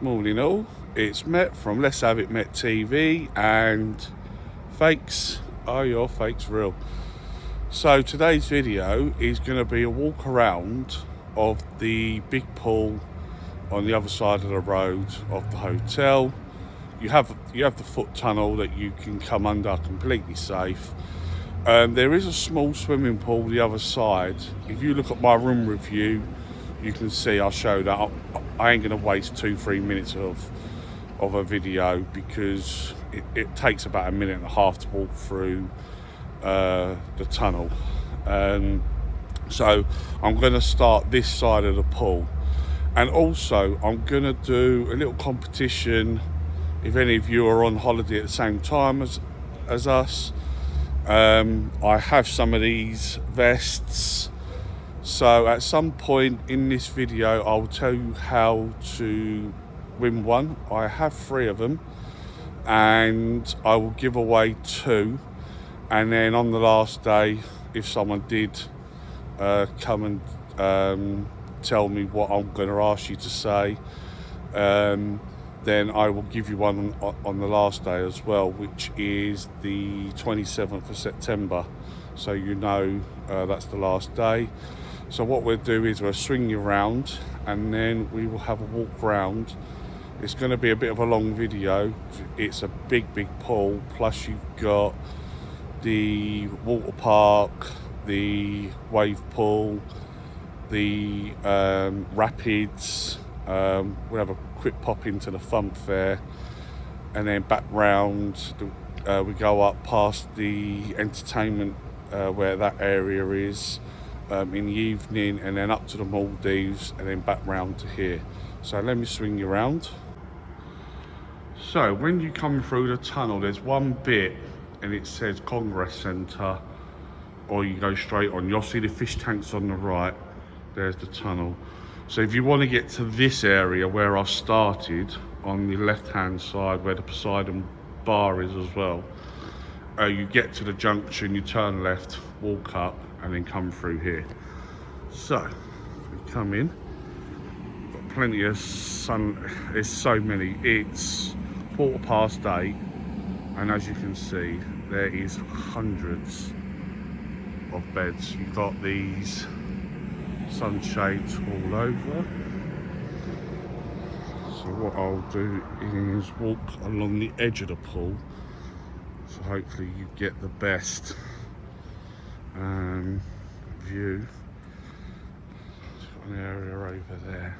Morning all, it's Met from Let's Have It Met TV and fakes, are your fakes real? So today's video is going to be a walk around of the big pool on the other side of the road of the hotel. You have the foot tunnel that you can come under completely safe. There is a small swimming pool the other side. If you look at my room review, you can see I'll show that. I ain't going to waste 2-3 minutes of a video because it takes about 1.5 minutes to walk through the tunnel. So I'm going to start this side of the pool, and also I'm going to do a little competition. If any of you are on holiday at the same time as us, I have some of these vests. So at some point in this video, I'll tell you how to win one. I have 3 of them, and I will give away 2. And then on the last day, if someone did come and tell me what I'm going to ask you to say, then I will give you one on the last day as well, which is the 27th of September. So you know that's the last day. So what we'll do is we'll swing you around, and then we will have a walk round. It's going to be a bit of a long video. It's a big pool, plus you've got the Waterpark, the wave pool, the rapids. We'll have a quick pop into the Funfair, and then back round. We go up past the entertainment where that area is in the evening, and then up to the Maldives, and then back round to here. So let me swing you around. So when you come through the tunnel, there's one bit and it says Congress Centre, or you go straight on. You'll see the fish tanks on the right. There's the tunnel. So if you want to get to this area where I started, on the left hand side where the Poseidon bar is as well, you get to the junction, you turn left, walk up, and then come through here. So we come in, got plenty of sun. There's so many. It's 8:15, and as you can see, there is hundreds of beds. You've got these sunshades all over. So what I'll do is walk along the edge of the pool, so hopefully you get the best view. Got an area over there.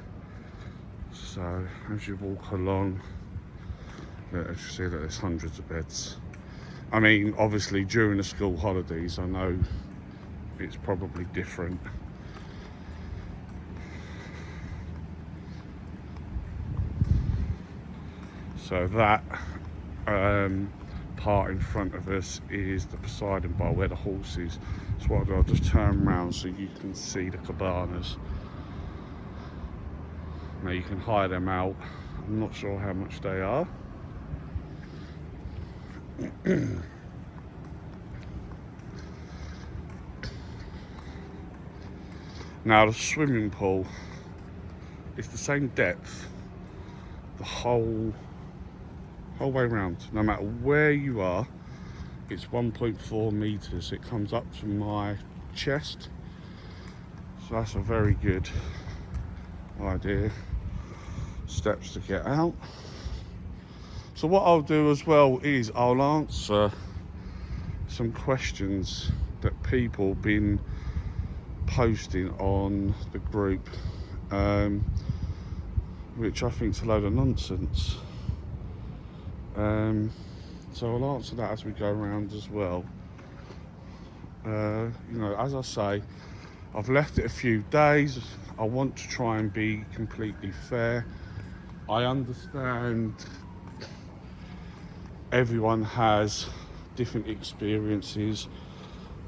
So as you walk along, as you see that there's hundreds of beds. I mean, obviously during the school holidays, I know it's probably different. So that part in front of us is the Poseidon bar where the horse is. So what I'll do, I'll just turn around so you can see the cabanas. Now you can hire them out. I'm not sure how much they are. Now the swimming pool is the same depth the whole way around. No matter where you are, it's 1.4 meters. It comes up to my chest, so that's a very good idea. Steps to get out. So what I'll do as well is I'll answer some questions that people been posting on the group, which I think is a load of nonsense. So I'll answer that as we go around as well. You know, as I say, I've left it a few days. I want to try and be completely fair. I understand everyone has different experiences,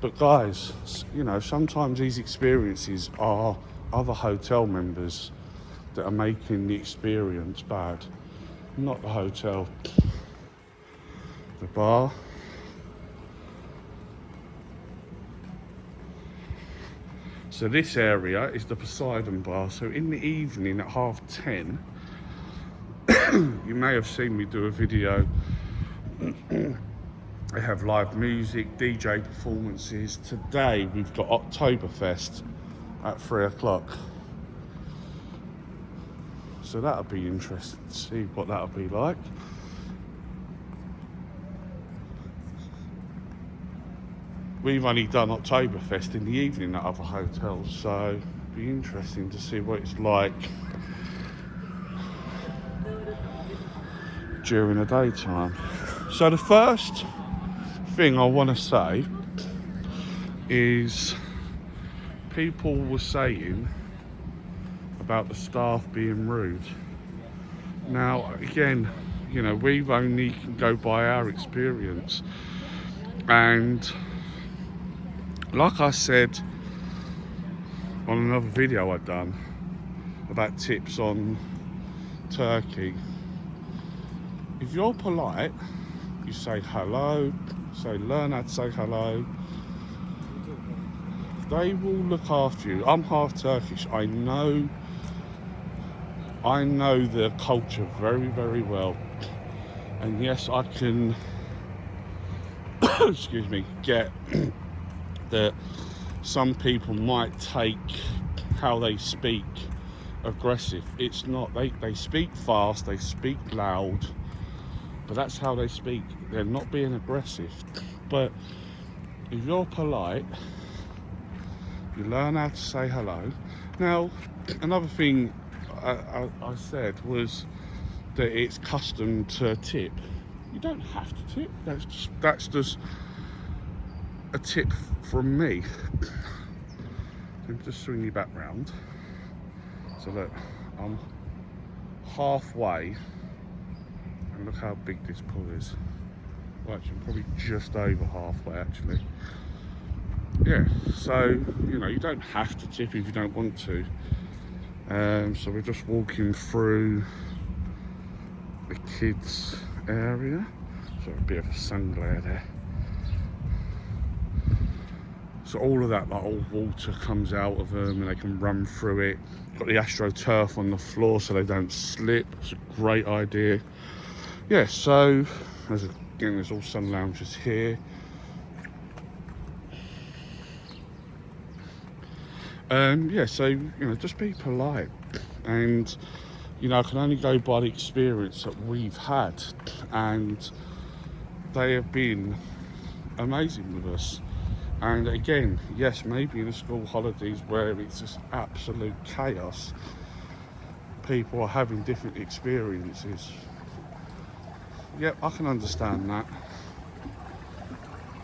but guys, you know, sometimes these experiences are other hotel members that are making the experience bad, not the hotel. The bar. So this area is the Poseidon bar. So in the evening at 10:30, you may have seen me do a video. They have live music, DJ performances. Today we've got Oktoberfest at 3 o'clock. So that'll be interesting to see what that'll be like. We've only done Oktoberfest in the evening at other hotels, so it'll be interesting to see what it's like during the daytime. So the first thing I want to say is people were saying about the staff being rude. Now, again, you know, we've only can go by our experience, and like I said on another video I've done about tips on Turkey, if you're polite, you say hello, so learn how to say hello. They will look after you. I'm half Turkish. I know the culture very, very well. And yes, I can, excuse me, get that some people might take how they speak aggressive. It's not. They speak fast, they speak loud, but that's how they speak. They're not being aggressive. But if you're polite, you learn how to say hello. Now, another thing I said was that it's custom to tip. You don't have to tip. That's just a tip from me. Let me just swing you back round. So look, I'm halfway, and look how big this pool is. Well, actually, I'm probably just over halfway actually. Yeah, so you know, you don't have to tip if you don't want to. So we're just walking through the kids area. So a bit of a sun glare there. So all of that, like all water comes out of them and they can run through it. Got the AstroTurf on the floor so they don't slip. It's a great idea. Yeah, so there's all sun lounges here. Yeah, so you know, just be polite, and you know, I can only go by the experience that we've had, and they have been amazing with us. And again, yes, maybe in the school holidays where it's just absolute chaos, people are having different experiences. Yep, I can understand that.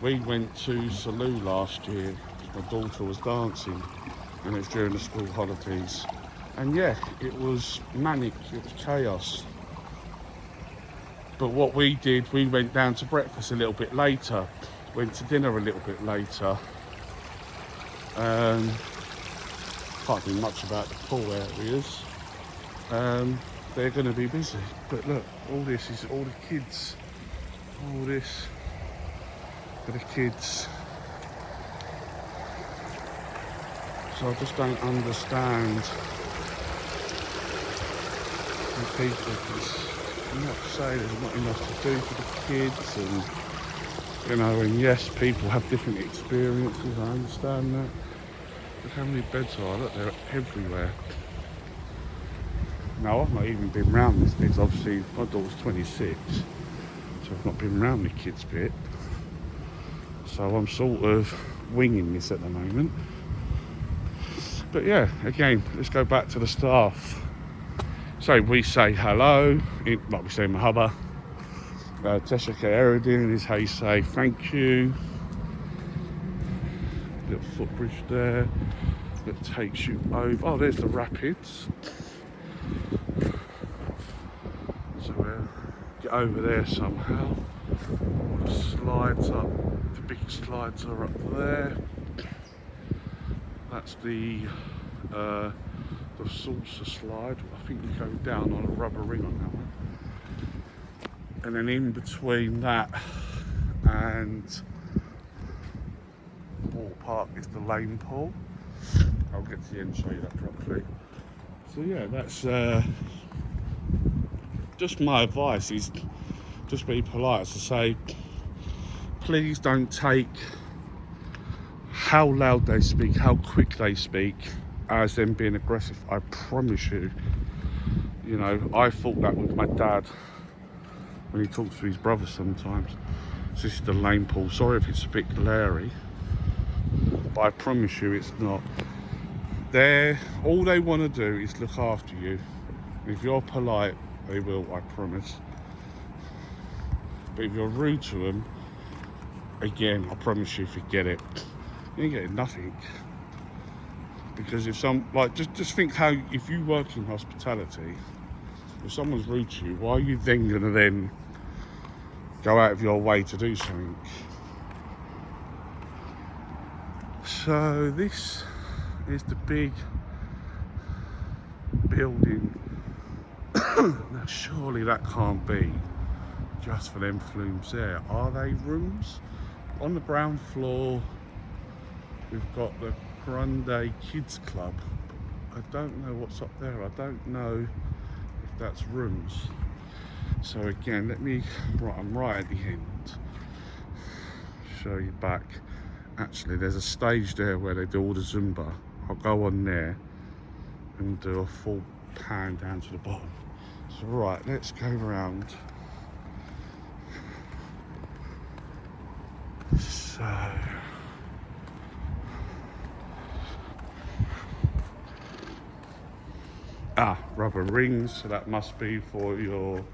We went to Salou last year. My daughter was dancing, and it was during the school holidays. And yeah, it was manic, it was chaos. But what we did, we went down to breakfast a little bit later, went to dinner a little bit later. Can't do much about the pool areas. They're going to be busy. But look, all this is all the kids. All this for the kids. So I just don't understand when people just not say there's not enough to do for the kids, and you know, and yes, people have different experiences, I understand that. Look how many beds are, look, they're everywhere. Now, I've not even been round this bit, obviously my daughter's 26, so I've not been round the kids bit. So I'm sort of winging this at the moment. But yeah, again, let's go back to the staff. So we say hello, like we say mahaba. Teşekkür ederim is how you say thank you. Little footbridge there that takes you over. Oh, there's the rapids. So we'll get over there somehow. All the slides up, the big slides are up there. That's the saucer slide. I think you go down on a rubber ring on that one. And then in between that and Waterpark is the lane pool. I'll get to the end and show you that properly. So yeah, that's just my advice is just be polite, to say, please don't take how loud they speak, how quick they speak, as them being aggressive. I promise you, you know, I thought that with my dad when he talks to his brother sometimes. So this is the lane pool. Sorry if it's a bit glary, but I promise you it's not. All they want to do is look after you. If you're polite, they will, I promise. But if you're rude to them, again, I promise you, forget it. You ain't getting nothing. Because if just think how, if you work in hospitality, if someone's rude to you, why are you then gonna then go out of your way to do something? So this is the big building. Now surely that can't be just for them flumes there. Are they rooms? On the ground floor we've got the Granada Kids Club. I don't know what's up there. I don't know if that's rooms. So again, I'm right at the end. Show you back. Actually, there's a stage there where they do all the Zumba. I'll go on there and do a full pan down to the bottom. So right, let's go around. So rubber rings, so that must be for your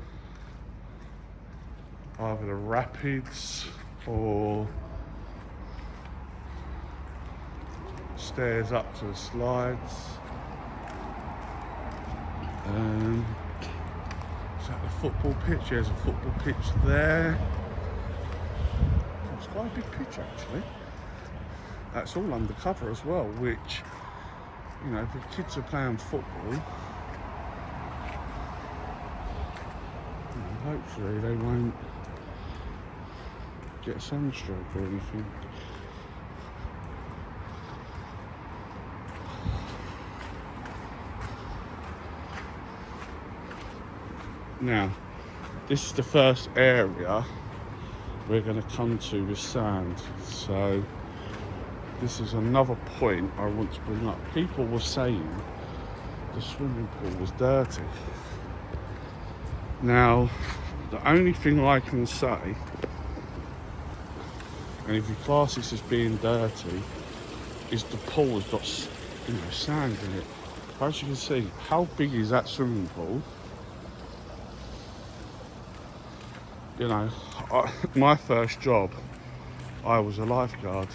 either the rapids or stairs up to the slides. Is that the football pitch? Yeah, there's a football pitch there. It's quite a big pitch actually. That's all undercover as well, which, you know, if the kids are playing football, hopefully they won't get a sunstroke or anything. Now, this is the first area we're going to come to with sand. So this is another point I want to bring up. People were saying the swimming pool was dirty. Now, the only thing I can say, and if you class this as being dirty, is the pool has got, you know, sand in it. As you can see, how big is that swimming pool? You know, my first job, I was a lifeguard,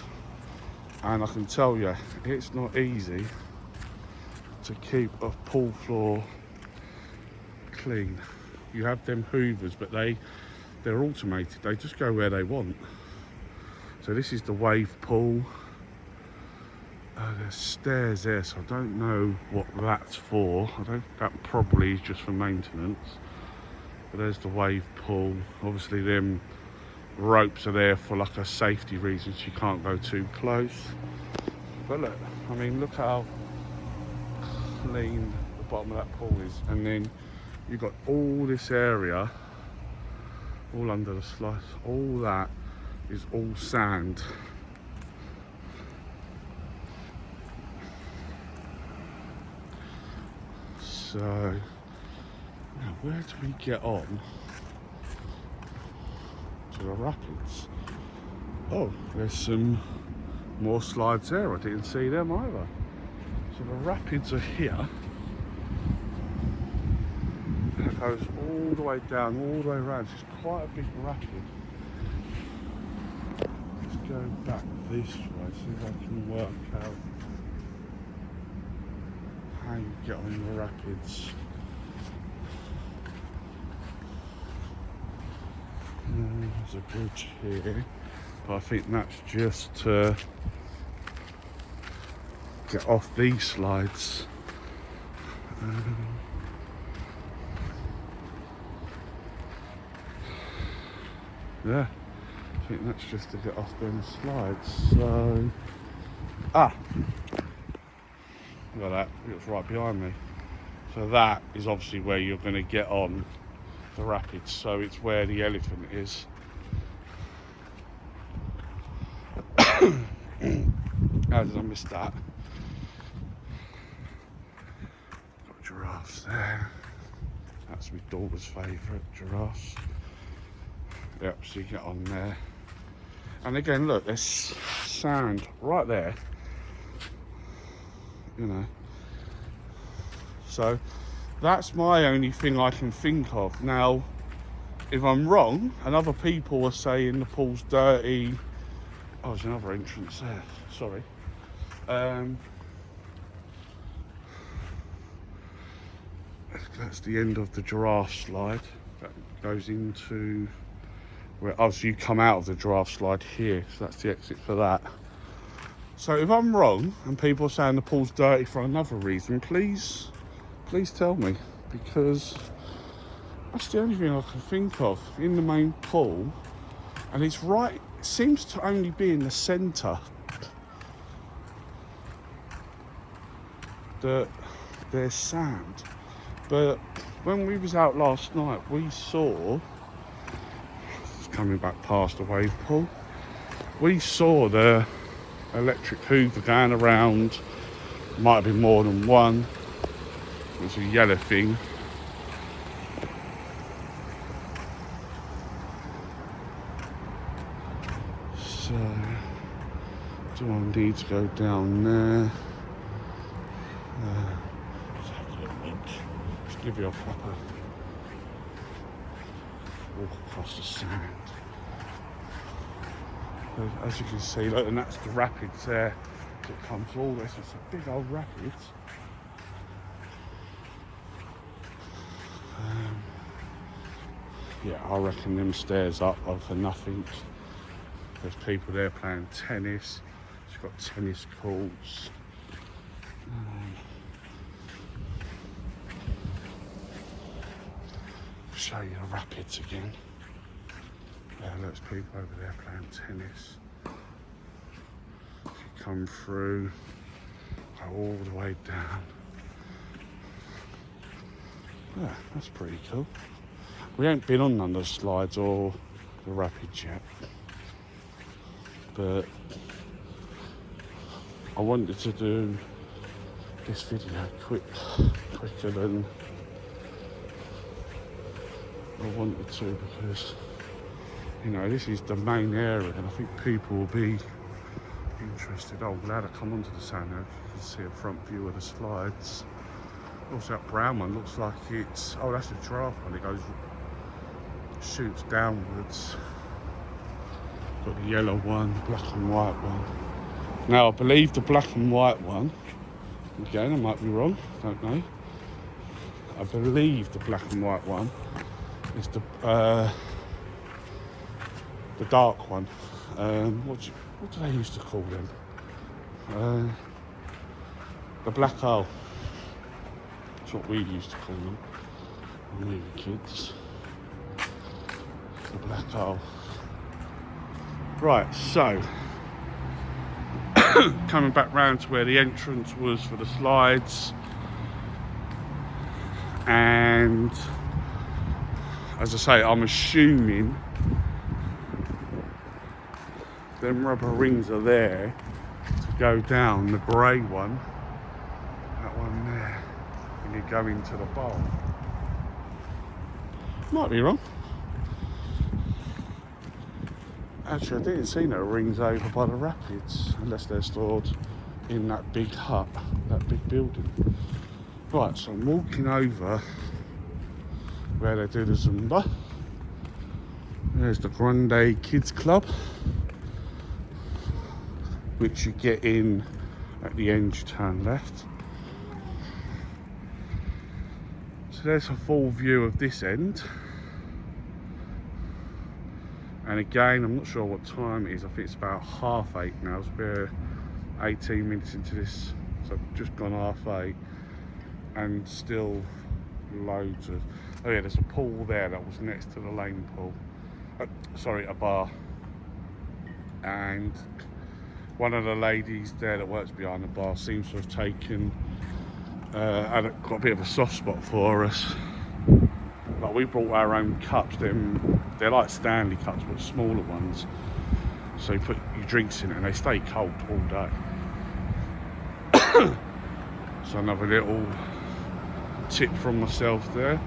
and I can tell you, it's not easy to keep a pool floor clean. You have them hoovers, but they're automated. They just go where they want. So this is the wave pool. There's stairs there, so I don't know what that's for. That probably is just for maintenance. But there's the wave pool. Obviously them ropes are there for like a safety reason, so you can't go too close. But look, I mean, look how clean the bottom of that pool is. And then you've got all this area, all under the slice, all that is all sand. So now, where do we get on to the rapids? Oh, there's some more slides there. I didn't see them either. So the rapids are here. And it goes all the way down, all the way around. It's quite a big rapid. Let's go back this way, see if I can work out how you get on the rapids. There's a bridge here, but I think that's just to get off these slides. Yeah, I think that's just to get off them slides. So, look at that, it's right behind me. So that is obviously where you're going to get on the rapids, so it's where the elephant is. How did I miss that? Got giraffes there. That's my daughter's favourite, giraffes. Yep, so you get on there. And again, look, there's sand right there. You know. So that's my only thing I can think of. Now, if I'm wrong, and other people are saying the pool's dirty. Oh, there's another entrance there. Sorry. That's the end of the giraffe slide. That goes into where. Oh, so you come out of the giraffe slide here. So that's the exit for that. So if I'm wrong, and people are saying the pool's dirty for another reason, please tell me, because that's the only thing I can think of in the main pool, and it's right. It seems to only be in the centre that there's sand. But when we was out last night, we saw, coming back past the wave pool, we saw the electric hoover going around. Might have been more than one. It was a yellow thing. So, do I need to go down there? Just give you a proper walk across the sand. As you can see, look, and that's the rapids there that comes all this. It's a big old rapids. Yeah, I reckon them stairs up are for nothing. There's people there playing tennis. It's got tennis courts. Show you the rapids again. Yeah, there's people over there playing tennis. If you come through, go all the way down. Yeah, that's pretty cool. We ain't been on none of the slides or the rapids yet, but I wanted to do this video quicker than I wanted to, because you know, this is the main area and I think people will be interested. Oh, glad to come onto the sand now. You can see a front view of the slides. Also that brown one looks like it's, oh, that's a giraffe one. It goes, shoots downwards. Got the yellow one, black and white one. Now I believe the black and white one, again I might be wrong, don't know. I believe the black and white one is the dark one. What do they used to call them? The black hole. That's what we used to call them when we were kids. The black hole. Right, so coming back round to where the entrance was for the slides, and as I say, I'm assuming them rubber rings are there to go down, the grey one, that one there, and you go into the bowl. Might be wrong. Actually, I didn't see no rings over by the rapids, unless they're stored in that big hut, that big building. Right, so I'm walking over where they do the Zumba. There's the Grande Kids Club, which you get in at the end, you turn left. So there's a full view of this end. And again, I'm not sure what time it is. I think it's about 8:30 now. So we're 18 minutes into this, so I've just gone 8:30, and still loads of. Oh yeah, there's a pool there that was next to the lane pool. Sorry, a bar. And one of the ladies there that works behind the bar seems to have taken, got a bit of a soft spot for us. Like we brought our own cups. They're like Stanley cups, but smaller ones. So you put your drinks in it and they stay cold all day. So another little tip from myself there.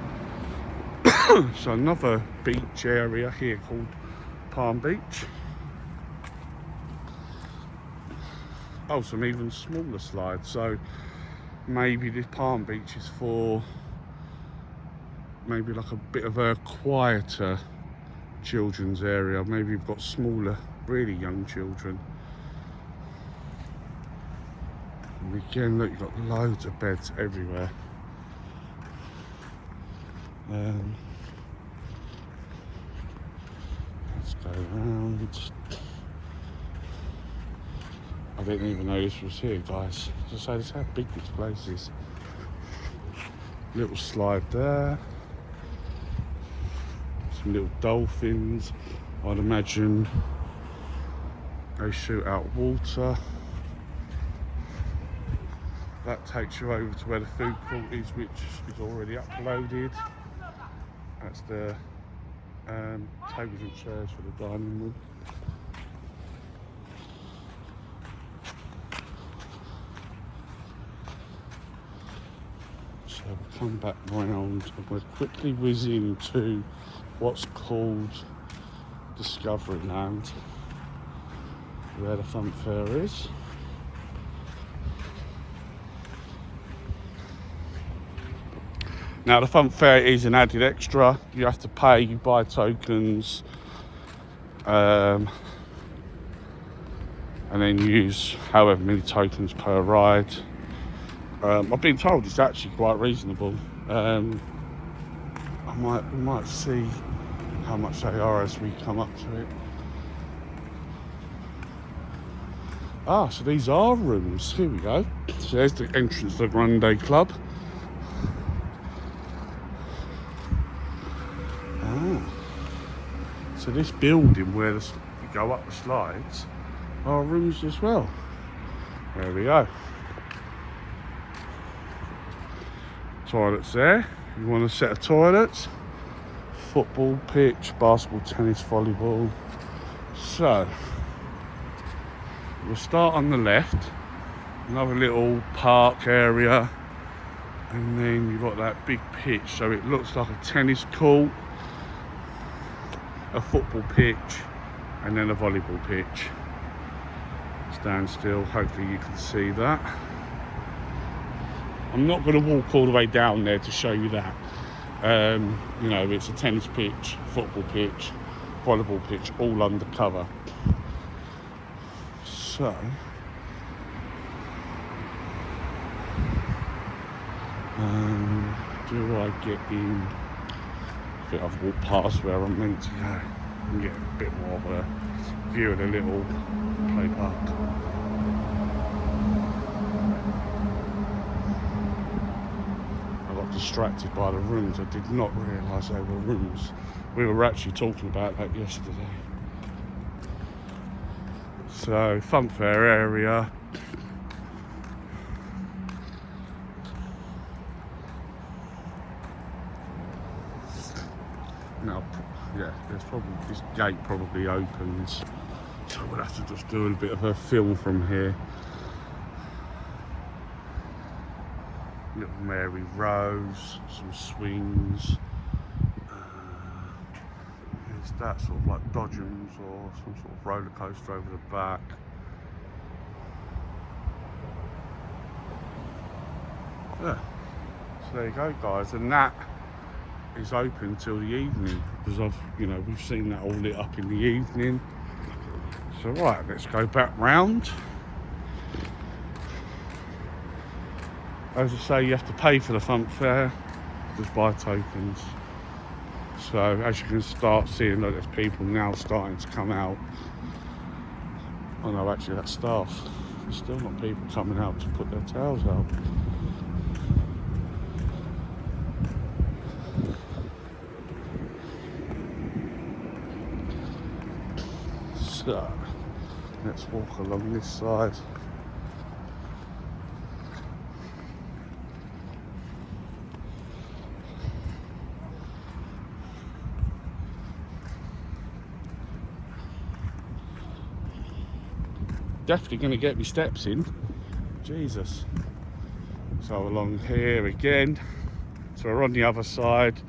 So another beach area here called Palm Beach. Oh, some even smaller slides. So maybe this Palm Beach is for maybe like a bit of a quieter children's area. Maybe you've got smaller, really young children. And again, look, you've got loads of beds everywhere. Let's go around. I didn't even know this was here, guys. As I say, this is how big this place is. Little slide there. Some little dolphins. I'd imagine they shoot out water. That takes you over to where the food court is, which is already uploaded. That's the tables and chairs for the dining room. So we'll come back round and we'll quickly whiz into what's called Discovery Land, where the Funfair is. Now the Funfair is an added extra. You have to pay, you buy tokens, and then use however many tokens per ride. I've been told it's actually quite reasonable. We might see how much they are as we come up to it. Ah, so these are rooms. Here we go. So there's the entrance to the Granada Club. So this building where you go up the slides are rooms as well. There we go. Toilets there. You want a set of toilets. Football pitch, basketball, tennis, volleyball. So we'll start on the left. Another little park area. And then you've got that big pitch. So it looks like a tennis court, a football pitch, and then a volleyball pitch. Stand still, hopefully you can see that. I'm not going to walk all the way down there to show you that. You know, it's a tennis pitch, football pitch, volleyball pitch, all undercover. So do I get in? I think I've walked past where I'm meant to go and get a bit more of a view of the little play park. I got distracted by the rooms. I did not realise they were rooms. We were actually talking about that yesterday. So, Funfair area. Now, yeah, there's probably, this gate probably opens, so we'll have to just do a bit of a film from here. Little Mary Rose, some swings. There's that sort of like Dodgems or some sort of roller coaster over the back. Yeah, so there you go, guys, and that is open till the evening because we've seen that all lit up in the evening. So right, let's go back round. As I say, you have to pay for the Funfair, just buy tokens. So as you can start seeing that there's people now starting to come out. Oh no, actually that's staff. There's still not people coming out to put their towels out. So, let's walk along this side. definitely going to get me steps in. Jesus. So along here again. So we're on the other side.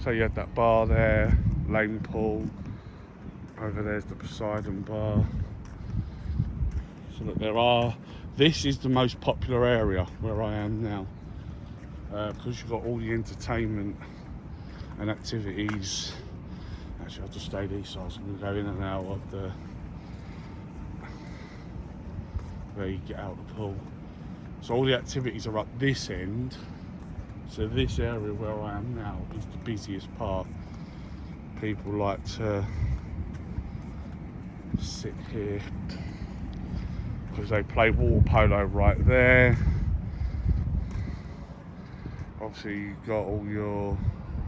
So you had that bar there, Lane Pool. Over there's the Poseidon bar. So look, this is the most popular area where I am now. Because you've got all the entertainment and activities. Actually, I'll just stay these sides. I'm going to go in and out of the where you get out of the pool. So all the activities are up this end. So this area where I am now is the busiest part. People like to sit here because they play water polo right there. Obviously you've got all your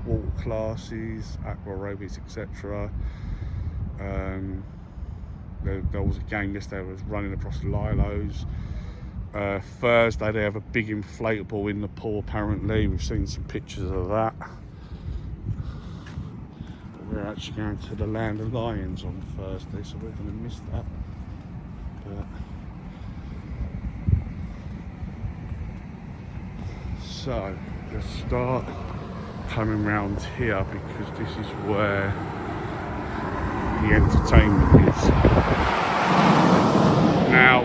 water classes, aqua aerobics, etc. There was a game yesterday that was running across the Lilos. Thursday they have a big inflatable in the pool apparently. We've seen some pictures of that. We're actually going to the Land of Lions on Thursday, so we're going to miss that. But so let's start coming round here because this is where the entertainment is. Now,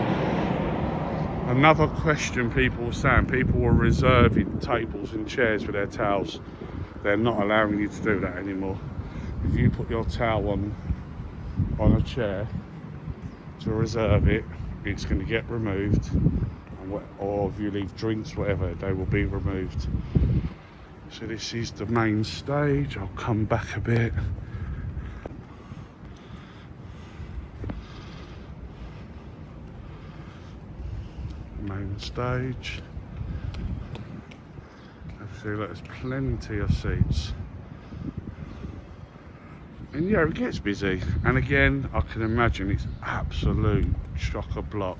another question people were saying, people were reserving tables and chairs for their towels. They're not allowing you to do that anymore. If you put your towel on a chair to reserve it, it's going to get removed, or if you leave drinks, whatever, they will be removed. So this is the main stage. I'll come back a bit. Main stage. See, there's plenty of seats. And yeah, it gets busy. And again, I can imagine it's absolute chock-a-block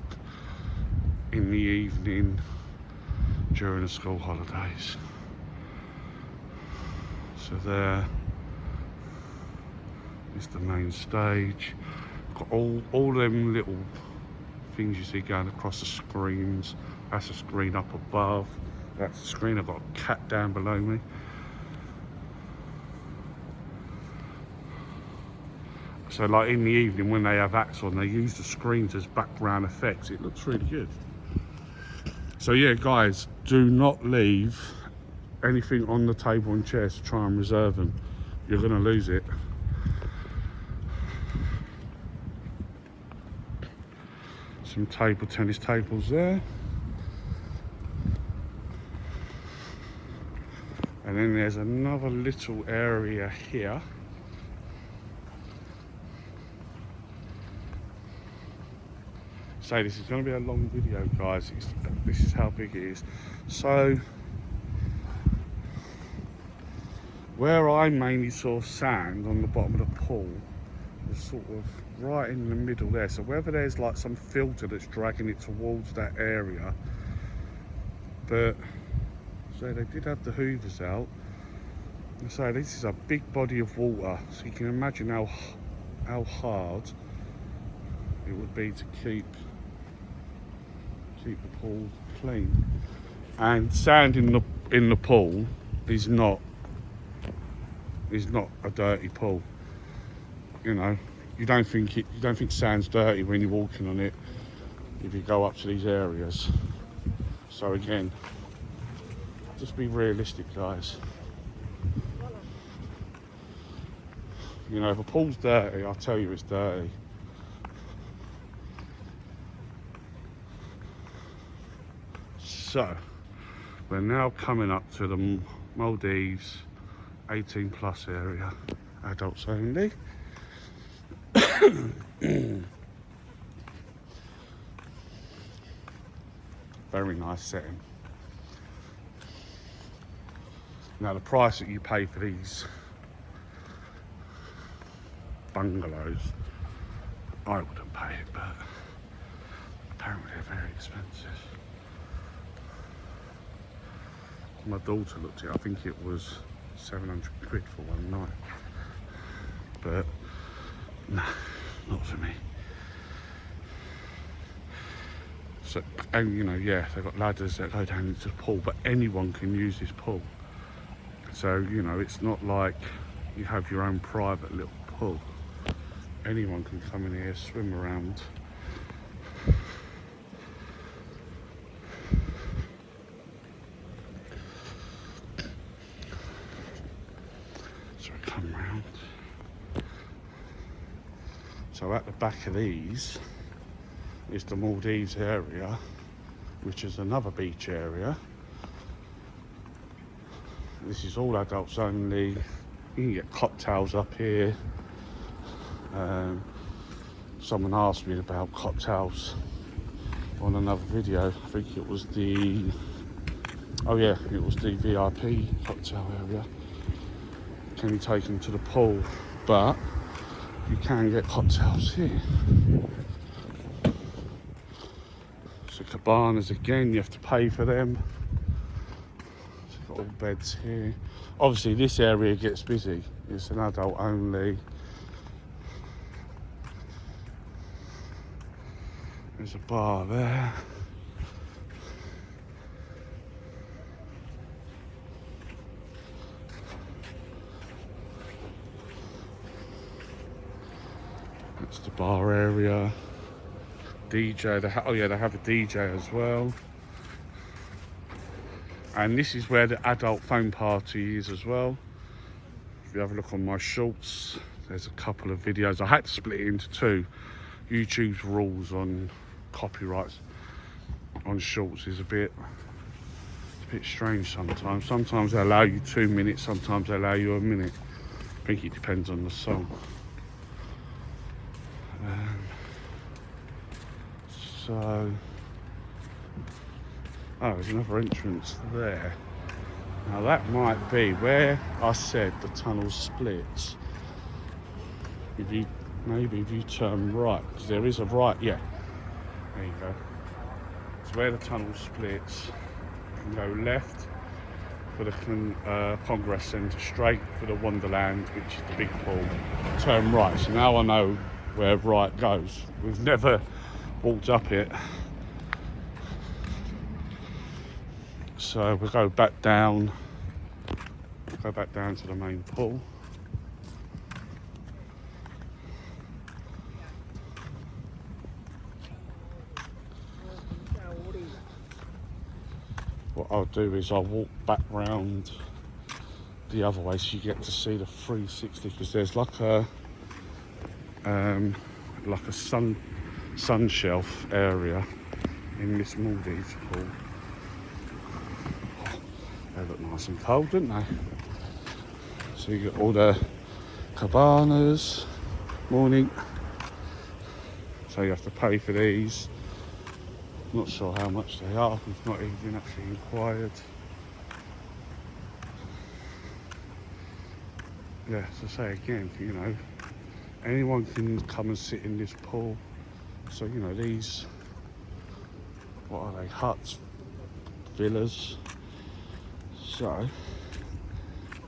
in the evening during the school holidays. So there is the main stage. Got all them little things you see going across the screens. That's a screen up above. That's the screen. I've got a cat down below me. So like in the evening when they have acts on, they use the screens as background effects. It looks really good. So yeah, guys, do not leave anything on the table and chairs to try and reserve them. You're going to lose it. Some table tennis tables there. And then there's another little area here. So this is going to be a long video, guys. This is how big it is. So where I mainly saw sand on the bottom of the pool was sort of right in the middle there. So whether there's like some filter that's dragging it towards that area, but so they did have the hoovers out. So this is a big body of water, so you can imagine how hard it would be to keep the pool clean. And sand in the pool is not a dirty pool. You know, you don't think sand's dirty when you're walking on it if you go up to these areas. So again, just be realistic, guys. You know, if a pool's dirty, I'll tell you it's dirty. So, we're now coming up to the Maldives 18 plus area, adults only. Very nice setting. Now the price that you pay for these bungalows, I wouldn't pay it, but apparently they're very expensive. My daughter looked at it, I think it was 700 quid for one night, but no, not for me. So, and you know, yeah, they've got ladders that go down into the pool, but anyone can use this pool. So, you know, it's not like you have your own private little pool. Anyone can come in here, swim around. So I come round. So at the back of these is the Maldives area, which is another beach area. This is all adults only. You can get cocktails up here. Someone asked me about cocktails on another video. I think it was the, oh yeah, it was the VIP cocktail area. Can you take them to the pool? But you can get cocktails here. So cabanas again, you have to pay for them. So you've got all beds here. Obviously this area gets busy. It's an adult only. There's a bar there. That's the bar area. DJ, oh yeah, they have a DJ as well. And this is where the adult phone party is as well. If you have a look on my shorts, there's a couple of videos. I had to split it into two. YouTube's rules on copyrights on shorts is a bit strange sometimes. Sometimes they allow you 2 minutes, sometimes they allow you a minute. I think it depends on the song. So, oh, there's another entrance there. Now that might be where I said the tunnel splits. If you turn right, because there is a right, yeah. There you go. It's where the tunnel splits. You can go left for the Congress Centre, straight for the Wonderland, which is the big pool. Turn right. So now I know where right goes. We've never walked up it. So we'll go back down. Go back down to the main pool. What I'll do is I'll walk back round the other way so you get to see the 360, because there's like a sun shelf area in this Maldives pool. They look nice and cold, don't they? So you get all the cabanas. Morning. So you have to pay for these. Not sure how much they are. We've not even actually inquired. Yeah, as I say again, you know, anyone can come and sit in this pool. So, you know, these, what are they, huts, villas. So,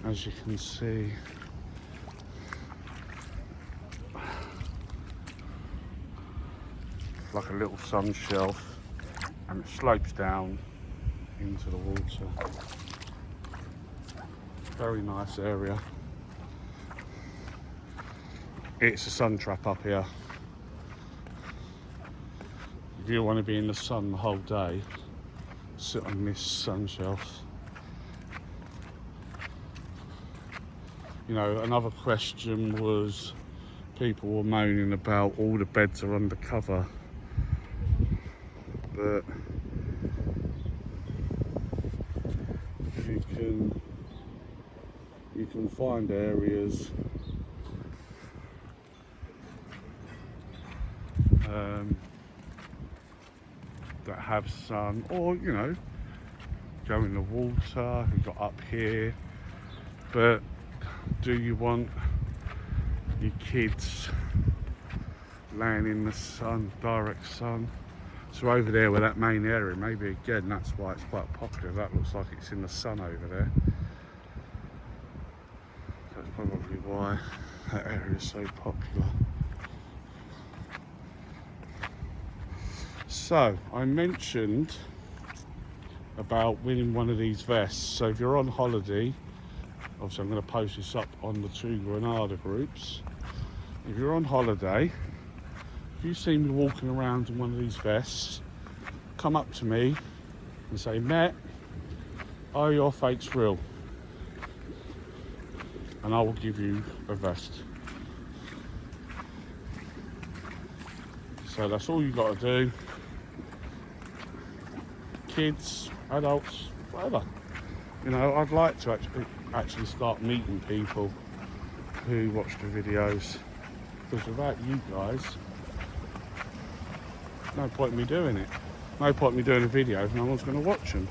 as you can see, like a little sun shelf, and it slopes down into the water. Very nice area. It's a sun trap up here. If you want to be in the sun the whole day, sit on this sun shelf. You know, another question was, people were moaning about all the beds are undercover, but you can find areas that have sun, or you know, go in the water. We've got up here, but do you want your kids laying in the sun, direct sun? So over there where that main area, maybe again that's why it's quite popular. That looks like it's in the sun over there. That's probably why that area is so popular. So I mentioned about winning one of these vests. So if you're on holiday, obviously I'm going to post this up on the 2 Granada groups. If you're on holiday, if you see me walking around in one of these vests, come up to me and say, Matt, are your fakes real? And I will give you a vest. So that's all you got to do. Kids, adults, whatever. You know, I'd like to actually start meeting people who watch the videos, because without you guys, no point in me doing it. No point in me doing a video if no one's going to watch them.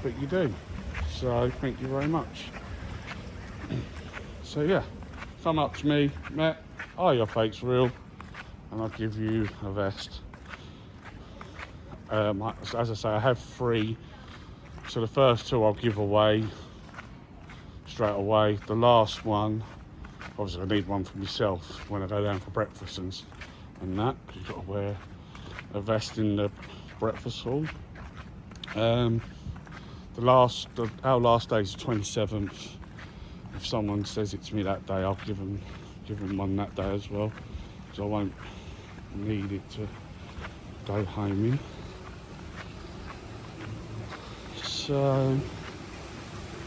But you do. So thank you very much. So yeah, come up to me, Matt, are your fakes real? And I'll give you a vest. As I say, I have 3. So the first 2 I'll give away straight away. The last one, obviously I need one for myself when I go down for breakfast and that, because you've got to wear a vest in the breakfast hall. Our last day is the 27th. If someone says it to me that day, I'll give them one that day as well, so I won't need it to go home in. So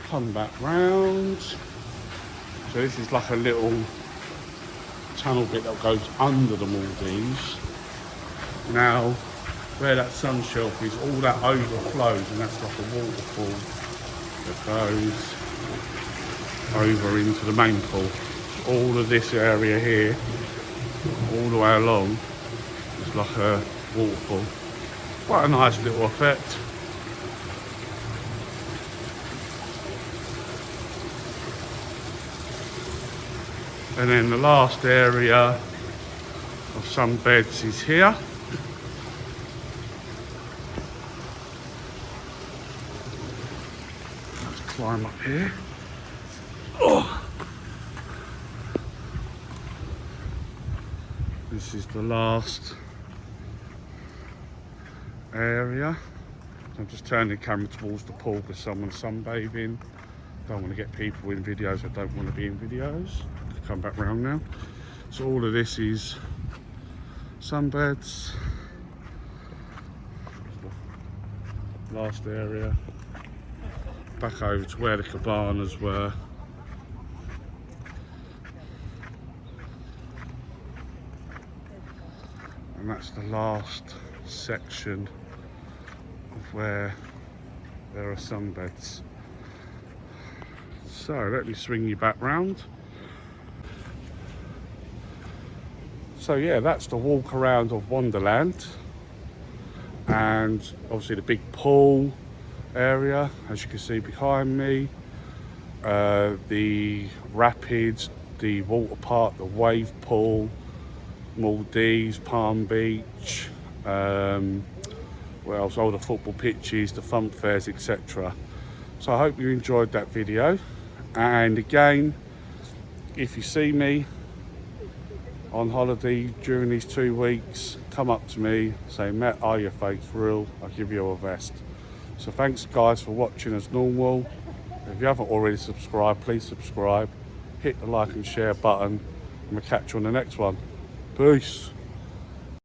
come back round. So this is like a little tunnel bit that goes under the Maldives. Now where that sun shelf is, all that overflows, and that's like a waterfall that goes over into the main pool. All of this area here, all the way along, is like a waterfall. Quite a nice little effect. And then the last area of some beds is here. Let's climb up here. Oh. This is the last area. I'm just turning the camera towards the pool because someone's sunbathing. Don't want to get people in videos that don't want to be in videos. Come back round now. So all of this is sunbeds. Last area. Back over to where the cabanas were. And that's the last section of where there are sunbeds. So let me swing you back round. So yeah, that's the walk around of Wonderland, and obviously the big pool area, as you can see behind me, the rapids, the water park, the wave pool, Maldives, Palm Beach, what else, all the football pitches, the Funfairs, etc. So I hope you enjoyed that video, and again, if you see me on holiday during these 2 weeks, come up to me, say, Matt, are your fakes real? I'll give you a vest. So thanks guys for watching as normal. If you haven't already subscribed, please subscribe, hit the like and share button, and we'll catch you on the next one. Peace.